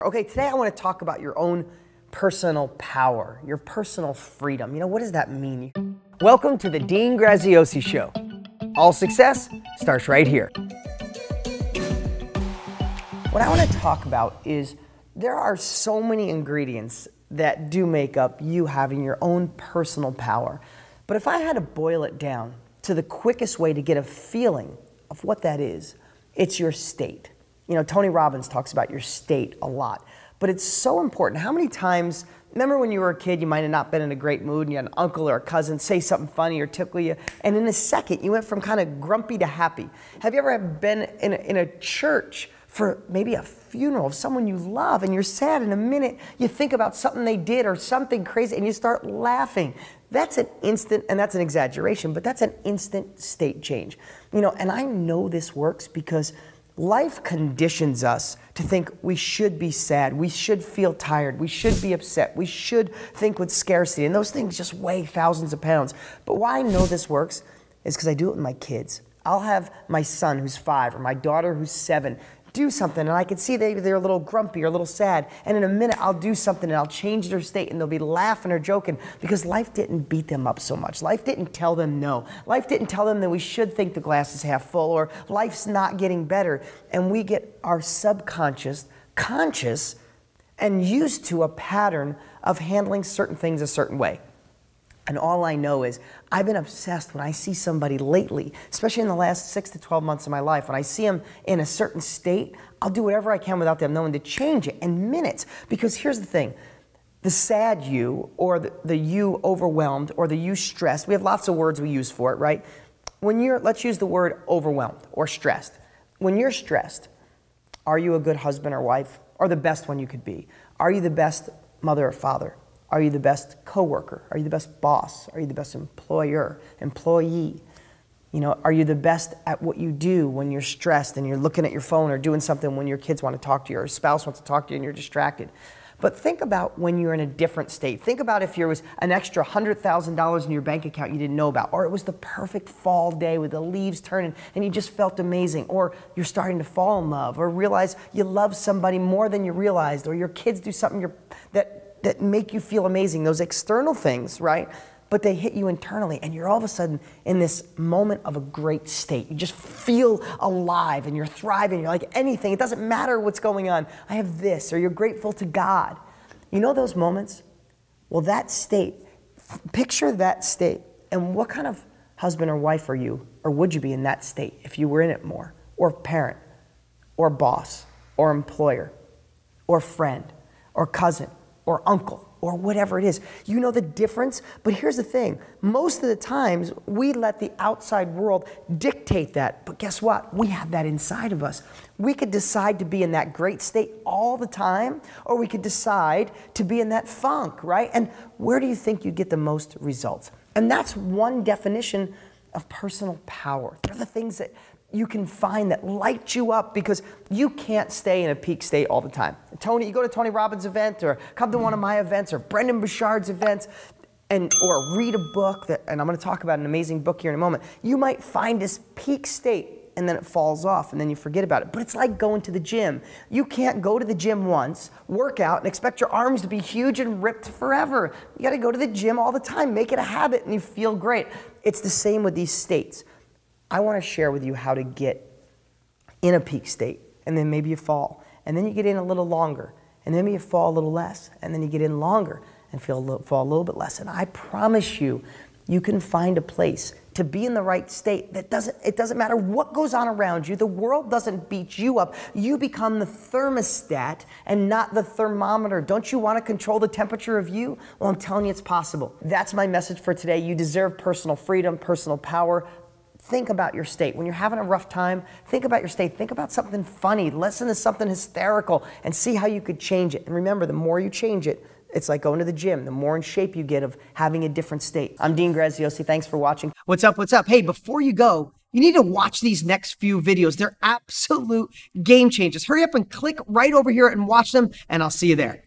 Okay, today I want to talk about your own personal power, your personal freedom. You know, what does that mean? Welcome to the Dean Graziosi Show. All success starts right here. What I want to talk about is there are so many ingredients that do make up you having your own personal power. But if I had to boil it down to the quickest way to get a feeling of what that is, it's your state. You know, Tony Robbins talks about your state a lot, but it's so important. How many times, remember when you were a kid, you might have not been in a great mood and you had an uncle or a cousin say something funny or tickle you, and in a second you went from kind of grumpy to happy. Have you ever been in a church for maybe a funeral of someone you love and you're sad, in a minute you think about something they did or something crazy and you start laughing? That's an instant, and that's an exaggeration, but that's an instant state change. You know, and I know this works because life conditions us to think we should be sad, we should feel tired, we should be upset, we should think with scarcity, and those things just weigh thousands of pounds. But why I know this works is because I do it with my kids. I'll have my son who's 5 or my daughter who's 7 do something, and I can see they're a little grumpy or a little sad, and in a minute I'll do something and I'll change their state and they'll be laughing or joking because life didn't beat them up so much. Life didn't tell them no. Life didn't tell them that we should think the glass is half full or life's not getting better. And we get our subconscious conscious and used to a pattern of handling certain things a certain way. And all I know is I've been obsessed when I see somebody lately, especially in the last 6 to 12 months of my life, when I see them in a certain state, I'll do whatever I can without them knowing to change it in minutes. Because here's the thing, the sad you, or the you overwhelmed, or the you stressed, we have lots of words we use for it, right? When you're, let's use the word overwhelmed or stressed. When you're stressed, are you a good husband or wife, or the best one you could be? Are you the best mother or father? Are you the best coworker? Are you the best boss? Are you the best employer, employee? You know, are you the best at what you do when you're stressed and you're looking at your phone or doing something when your kids want to talk to you or a spouse wants to talk to you and you're distracted? But think about when you're in a different state. Think about if there was an extra $100,000 in your bank account you didn't know about, or it was the perfect fall day with the leaves turning and you just felt amazing, or you're starting to fall in love, or realize you love somebody more than you realized, or your kids do something that make you feel amazing, those external things, right? But they hit you internally, and you're all of a sudden in this moment of a great state. You just feel alive, and you're thriving. You're like anything. It doesn't matter what's going on. I have this, or you're grateful to God. You know those moments? Well, that state, picture that state, and what kind of husband or wife are you, or would you be in that state if you were in it more? Or parent, or boss, or employer, or friend, or cousin, or uncle, or whatever it is. You know the difference? But here's the thing. Most of the times, we let the outside world dictate that. But guess what? We have that inside of us. We could decide to be in that great state all the time, or we could decide to be in that funk, right? And where do you think you get the most results? And that's one definition of personal power. They're the things that you can find that light you up, because you can't stay in a peak state all the time. Tony, you go to Tony Robbins' event, or come to one of my events, or Brendan Bouchard's events, or read a book, and I'm going to talk about an amazing book here in a moment. You might find this peak state, and then it falls off, and then you forget about it. But it's like going to the gym. You can't go to the gym once, work out, and expect your arms to be huge and ripped forever. You got to go to the gym all the time, make it a habit, and you feel great. It's the same with these states. I want to share with you how to get in a peak state, and then maybe you fall, and then you get in a little longer, and then maybe you fall a little less, and then you get in longer and fall a little bit less. And I promise you, you can find a place to be in the right state that it doesn't matter what goes on around you. The world doesn't beat you up. You become the thermostat and not the thermometer. Don't you want to control the temperature of you? Well, I'm telling you, it's possible. That's my message for today. You deserve personal freedom, personal power. Think about your state. When you're having a rough time, think about your state. Think about something funny. Listen to something hysterical and see how you could change it. And remember, the more you change it, it's like going to the gym. The more in shape you get of having a different state. I'm Dean Graziosi. Thanks for watching. What's up? What's up? Hey, before you go, you need to watch these next few videos. They're absolute game changers. Hurry up and click right over here and watch them, and I'll see you there.